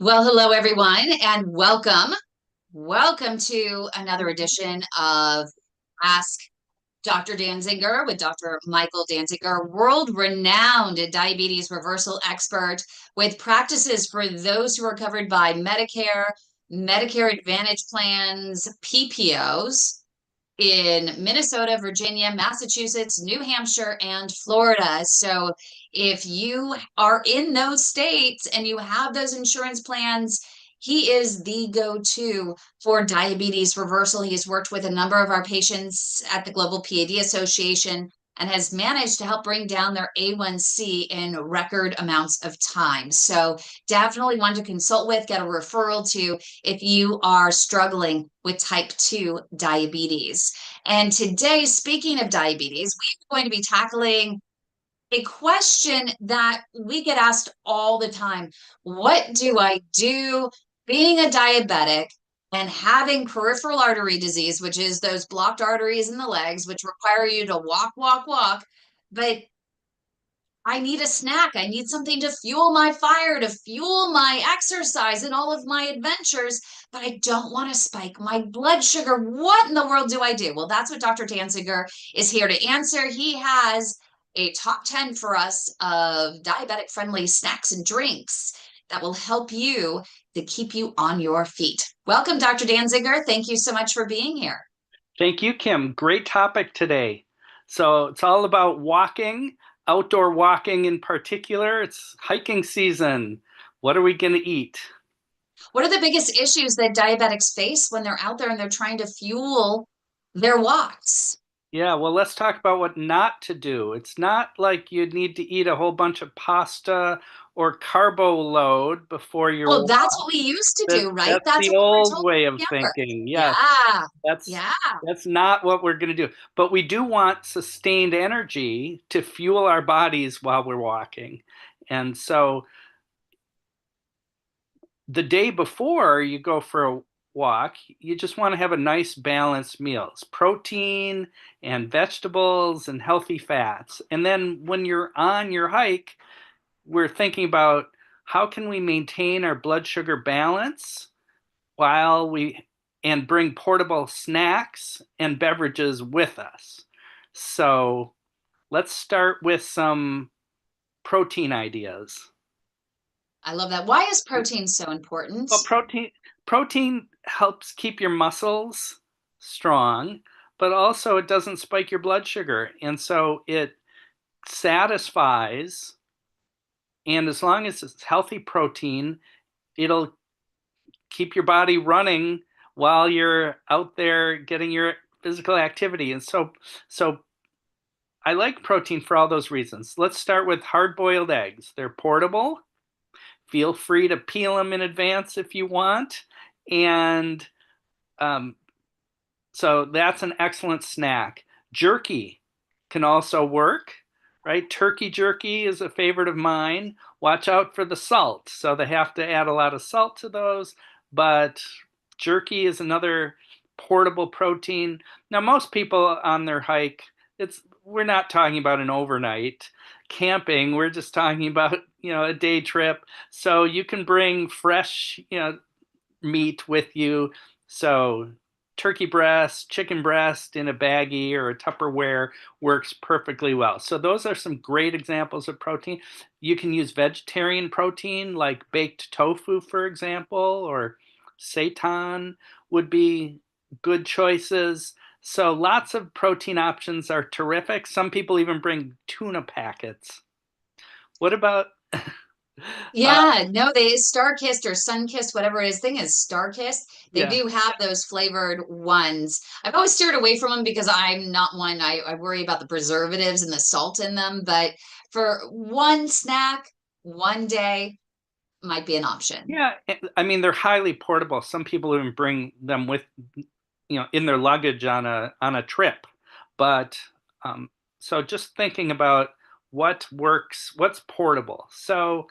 Well, hello everyone, and welcome. Welcome to another edition of Ask Dr. Dansinger with Dr. Michael Dansinger, world-renowned diabetes reversal expert with practices for those who are covered by Medicare, Medicare Advantage plans, PPOs in Minnesota, Virginia, Massachusetts, New Hampshire, and Florida. So if you are in those states and you have those insurance plans, he is the go-to for diabetes reversal. He has worked with a number of our patients at the Global PAD Association and has managed to help bring down their A1C in record amounts of time. So definitely one to consult with, get a referral to if you are struggling with type 2 diabetes. And today, speaking of diabetes, we're going to be tackling a question that we get asked all the time. What do I do being a diabetic and having peripheral artery disease, which is those blocked arteries in the legs, which require you to walk, walk, walk, but I need a snack. I need something to fuel my fire, to fuel my exercise and all of my adventures, but I don't want to spike my blood sugar. What in the world do I do? Well, that's what Dr. Danziger is here to answer. He has a top 10 for us of diabetic friendly snacks and drinks that will help you to keep you on your feet. Welcome, Dr. Danziger. Thank you so much for being here. Thank you, Kim. Great topic today. So it's all about walking, outdoor walking in particular. It's hiking season. What are we going to eat? What are the biggest issues that diabetics face when they're out there and they're trying to fuel their walks? Yeah, well, let's talk about what not to do. It's not like you need to eat a whole bunch of pasta or carbo load before your Well, that's walk. what we used to do, right? That's That's the what we were old told way when of we were younger. thinking. Yes, Yeah. that's Yeah. that's not what we're going to do. But we do want sustained energy to fuel our bodies while we're walking. And so the day before you go for a walk, you just want to have a nice balanced meals, protein and vegetables and healthy fats. And then when you're on your hike, we're thinking about how can we maintain our blood sugar balance while we and bring portable snacks and beverages with us. So let's start with some protein ideas. I love that. Why is protein so important? Well, protein helps keep your muscles strong, but also it doesn't spike your blood sugar. And so it satisfies, and as long as it's healthy protein, it'll keep your body running while you're out there getting your physical activity. And so I like protein for all those reasons. Let's start with hard-boiled eggs. They're portable. Feel free to peel them in advance if you want. And um, so that's an excellent snack. Jerky can also work, right? Turkey jerky is a favorite of mine. Watch out for the salt. So they have to add a lot of salt to those, but jerky is another portable protein. Now, most people on their hike, it's we're not talking about an overnight camping. We're just talking about, a day trip. So you can bring fresh, meat with you. So turkey breast, chicken breast in a baggie or a Tupperware works perfectly well. So those are some great examples of protein. You can use vegetarian protein like baked tofu, for example, or seitan would be good choices. So lots of protein options are terrific. Some people even bring tuna packets. What about uh, Yeah, no, they Star-Kissed or Sun-Kissed, whatever his thing is, Star-Kissed. They yeah. do have those flavored ones. I've always steered away from them because I'm not one, I worry about the preservatives and the salt in them. But for one snack, one day might be an option. Yeah, I mean they're highly portable. Some people even bring them with, in their luggage on a trip. But so just thinking about what works, what's portable. So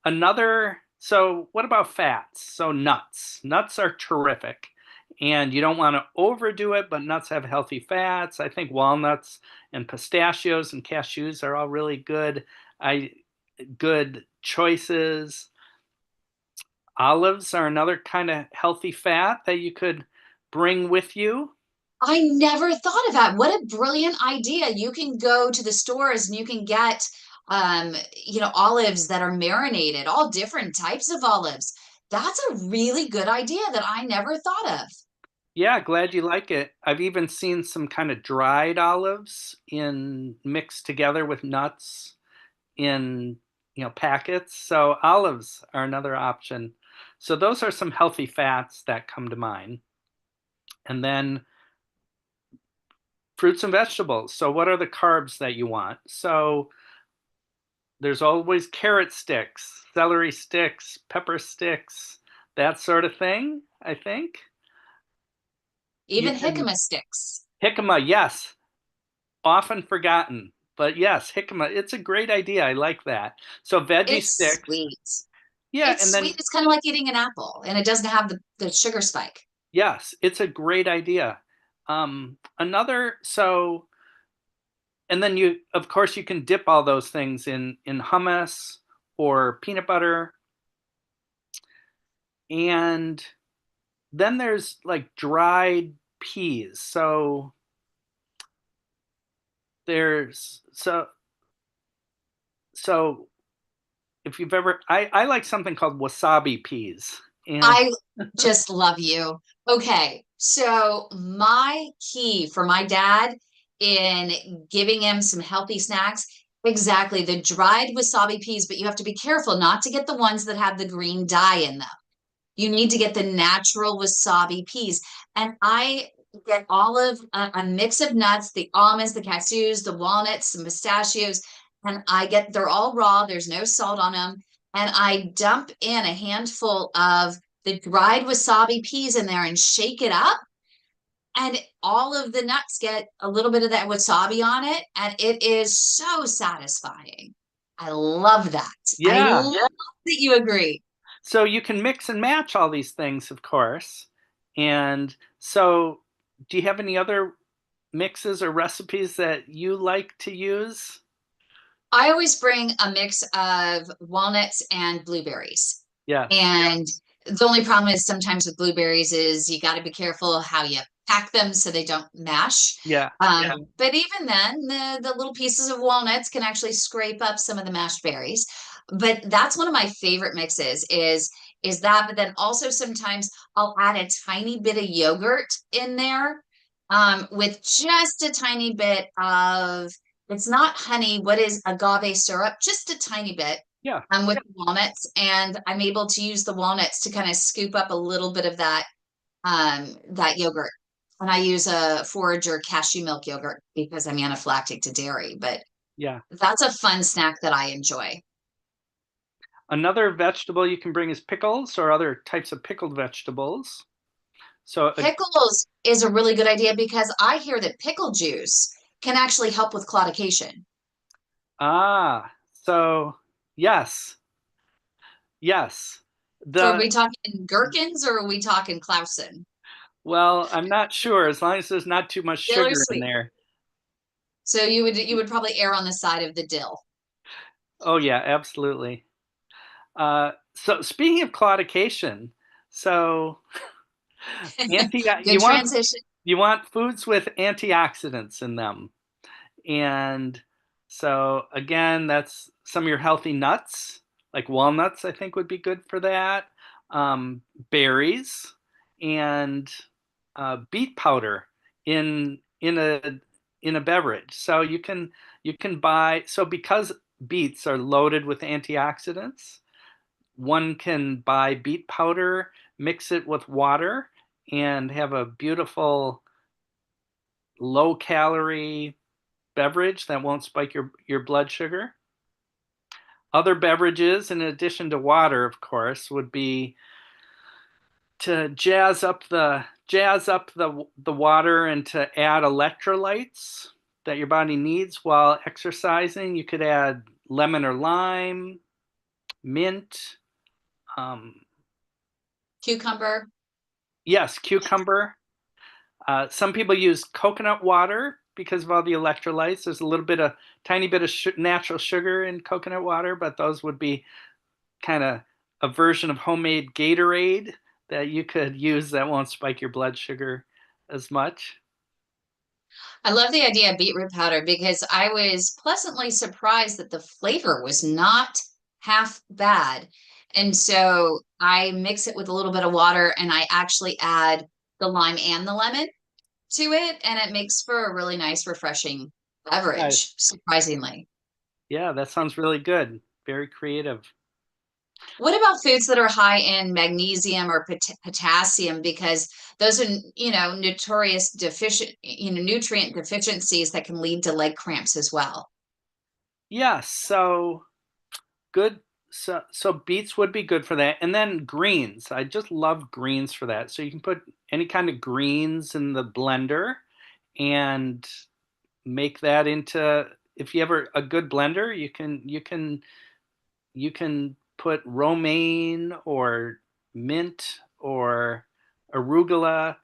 what about fats? So nuts. Nuts are terrific. And you don't want to overdo it, but nuts have healthy fats. I think walnuts and pistachios and cashews are all really good choices. Olives are another kind of healthy fat that you could bring with you. I never thought of that. What a brilliant idea. You can go to the stores and you can get olives that are marinated, all different types of olives. That's a really good idea that I never thought of. Yeah, glad you like it. I've even seen some kind of dried olives in mixed together with nuts in, packets. So olives are another option. So those are some healthy fats that come to mind. And then fruits and vegetables. So what are the carbs that you want? So there's always carrot sticks, celery sticks, pepper sticks, that sort of thing, I think. You Even can jicama sticks. jicama, yes, often forgotten. But yes, jicama, it's a great idea. I like that. So veggie It's sticks. sweet. Yeah, It's and sweet. then It's kind of like eating an apple, and it doesn't have the sugar spike. yes, it's a great idea. Another so and then you of course you can dip all those things in hummus or peanut butter. And then there's like dried peas. So there's so if you've ever I like something called wasabi peas. And I just love you. Okay, so my key for my dad in giving him some healthy snacks, exactly the dried wasabi peas, but you have to be careful not to get the ones that have the green dye in them. You need to get the natural wasabi peas. And I get all of a mix of nuts, the almonds, the cashews, the walnuts, the pistachios, and they're all raw. There's no salt on them. And I dump in a handful of the dried wasabi peas in there and shake it up. And all of the nuts get a little bit of that wasabi on it. And it is so satisfying. I love that. I yeah, love that you agree. so you can mix and match all these things, of course. And so do you have any other mixes or recipes that you like to use? I always bring a mix of walnuts and blueberries. Yes. And the only problem is sometimes with blueberries is you got to be careful how you pack them so they don't mash. Yeah. But even then, the little pieces of walnuts can actually scrape up some of the mashed berries. But that's one of my favorite mixes is that. But then also sometimes I'll add a tiny bit of yogurt in there with just a tiny bit of it's not honey. What is agave syrup? Just a tiny bit. Yeah. With walnuts, and I'm able to use the walnuts to kind of scoop up a little bit of that yogurt. And I use a forager cashew milk yogurt because I'm anaphylactic to dairy. But Yeah. that's a fun snack that I enjoy. Another vegetable you can bring is pickles or other types of pickled vegetables. So, Pickles is a really good idea because I hear that pickle juice can actually help with claudication. so yes, yes. So are The we talking gherkins or are we talking Clausen? Well, I'm not sure as long as there's not too much Dill or sugar in sweet? there. So you would probably err on the side of the dill. Oh yeah, absolutely. So speaking of claudication, so anti Good transition. you want foods with antioxidants in them. And so again, that's some of your healthy nuts, like walnuts, I think would be good for that. Um, Berries and beet powder in in a in a beverage. So you can buy so because beets are loaded with antioxidants, one can buy beet powder, mix it with water, and have a beautiful low calorie beverage that won't spike your blood sugar. Other beverages, in addition to water, of course, would be to jazz up the water and to add electrolytes that your body needs while exercising. You could add lemon or lime, mint, um, Cucumber. yes, cucumber. Some people use coconut water because of all the electrolytes. There's a tiny bit of natural sugar in coconut water, but those would be kind of a version of homemade Gatorade that you could use that won't spike your blood sugar as much. I love the idea of beetroot powder because I was pleasantly surprised that the flavor was not half bad. And so I mix it with a little bit of water and I actually add the lime and the lemon to it, and it makes for a really nice, refreshing Yeah, beverage, surprisingly. yeah, that sounds really good. Very creative. What about foods that are high in magnesium or potassium? Because those are, notorious nutrient deficiencies that can lead to leg cramps as well. Yeah, so good. So beets would be good for that. And then greens. I just love greens for that. So you can put any kind of greens in the blender and make that into, if you have a good blender, you can put romaine or mint or arugula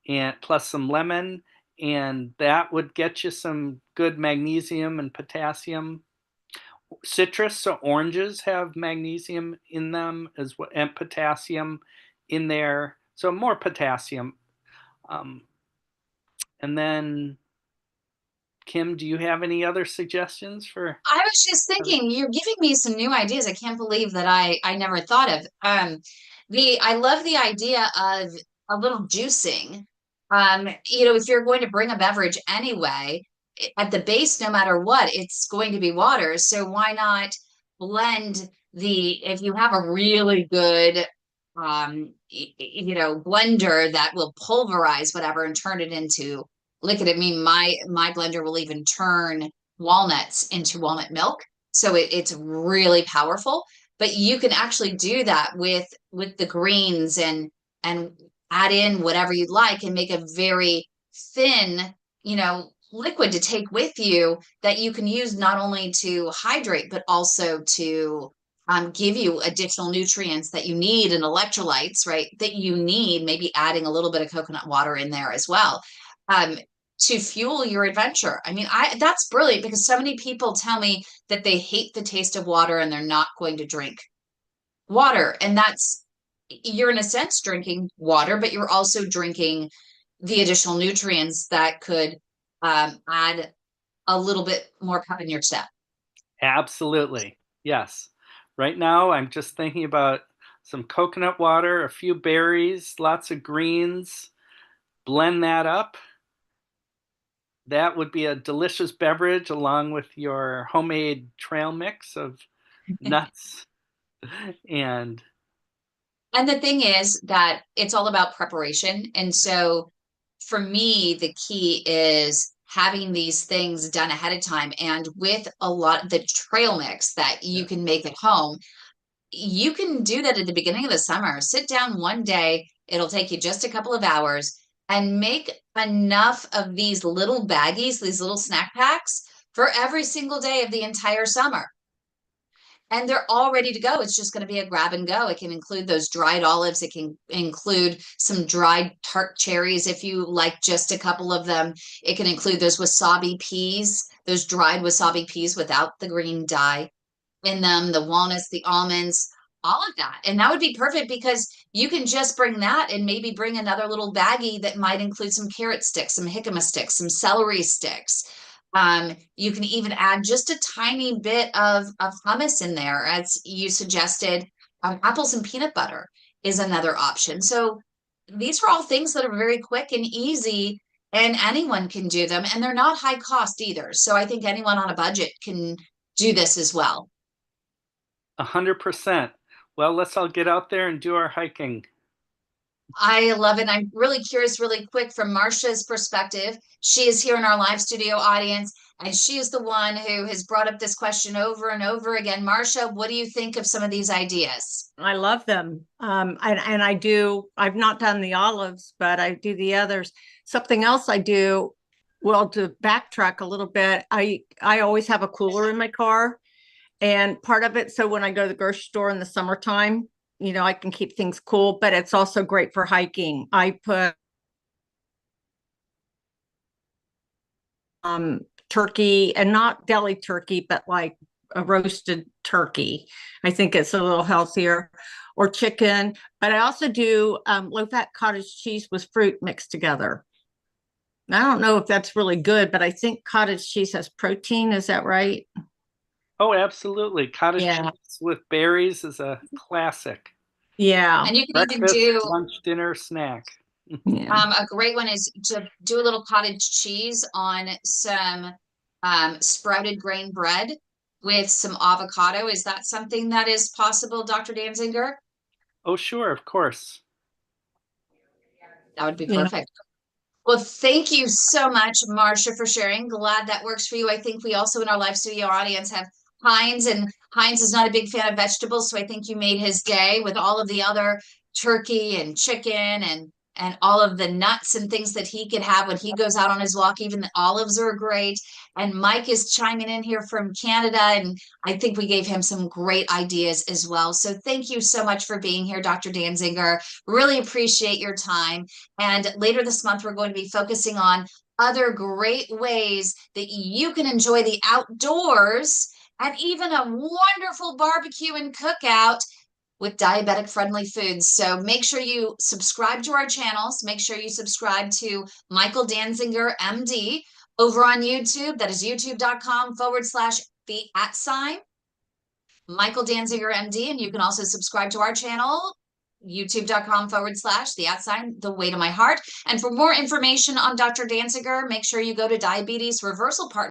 and plus some lemon, and that would get you some good magnesium and potassium. Citrus, so oranges have magnesium in them as well, and potassium in there, so more potassium. um, and then, Kim, do you have any other suggestions for I was just other? thinking, you're giving me some new ideas. I can't believe that I never thought of. I love the idea of a little juicing. If you're going to bring a beverage anyway, at the base, no matter what, it's going to be water. So why not blend if you have a really good blender that will pulverize whatever and turn it into liquid. I mean, my blender will even turn walnuts into walnut milk. So it's really powerful. But you can actually do that with the greens and add in whatever you'd like and make a very thin, liquid to take with you that you can use not only to hydrate but also to give you additional nutrients that you need and electrolytes, right? That you need, maybe adding a little bit of coconut water in there as well. Um, to fuel your adventure. I mean, that's brilliant because so many people tell me that they hate the taste of water and they're not going to drink water. And you're in a sense drinking water, but you're also drinking the additional nutrients that could add a little bit more pep in your step. Absolutely. Yes. Right now, I'm just thinking about some coconut water, a few berries, lots of greens, blend that up. That would be a delicious beverage along with your homemade trail mix of nuts and And the thing is that it's all about preparation. And so for me, the key is having these things done ahead of time. And with a lot the trail mix that you yeah. can make at home, you can do that at the beginning of the summer. Sit down one day, it'll take you just a couple of hours, and make enough of these little baggies, these little snack packs for every single day of the entire summer. And they're all ready to go. It's just going to be a grab and go. It can include those dried olives. It can include some dried tart cherries if you like just a couple of them. It can include those wasabi peas, those dried wasabi peas without the green dye in them, the walnuts, the almonds, all of that. And that would be perfect because you can just bring that and maybe bring another little baggie that might include some carrot sticks, some jicama sticks, some celery sticks. You can even add just a tiny bit of hummus in there, as you suggested. Apples and peanut butter is another option. So these are all things that are very quick and easy, and anyone can do them, and they're not high cost either. So I think anyone on a budget can do this as well. 100%. Well, let's all get out there and do our hiking. I love it. I'm really curious, really quick, from Marcia's perspective. She is here in our live studio audience, and she is the one who has brought up this question over and over again. Marcia, what do you think of some of these ideas? I love them. And I do, I've not done the olives, but I do the others. Something else I do, well, to backtrack a little bit, I always have a cooler in my car. And part of it, so when I go to the grocery store in the summertime, I can keep things cool, but it's also great for hiking. I put turkey, and not deli turkey, but like a roasted turkey. I think it's a little healthier. or chicken. But I also do low-fat cottage cheese with fruit mixed together. I don't know if that's really good, but I think cottage cheese has protein. Is that right? Oh, absolutely. Cottage Yeah. cheese with berries is a classic. Yeah. And you can even Breakfast, do lunch, dinner, snack. Yeah. a great one is to do a little cottage cheese on some sprouted grain bread with some avocado. Is that something that is possible, Dr. Dansinger? Oh, sure, of course. That would be Yeah. perfect. Well, thank you so much, Marcia, for sharing. Glad that works for you. I think we also in our live studio audience have Heinz, and Heinz is not a big fan of vegetables, so I think you made his day with all of the other turkey and chicken and all of the nuts and things that he could have when he goes out on his walk. Even the olives are great. And Mike is chiming in here from Canada, and I think we gave him some great ideas as well. So thank you so much for being here, Dr. Dansinger. Really appreciate your time. And later this month, we're going to be focusing on other great ways that you can enjoy the outdoors and even a wonderful barbecue and cookout with diabetic-friendly foods. So make sure you subscribe to our channels. Make sure you subscribe to Michael Dansinger, MD, over on YouTube. That is youtube.com/the Michael Dansinger, MD. And you can also subscribe to our channel, youtube.com/the way to my heart. And for more information on Dr. Dansinger, make sure you go to Diabetes Reversal Partner.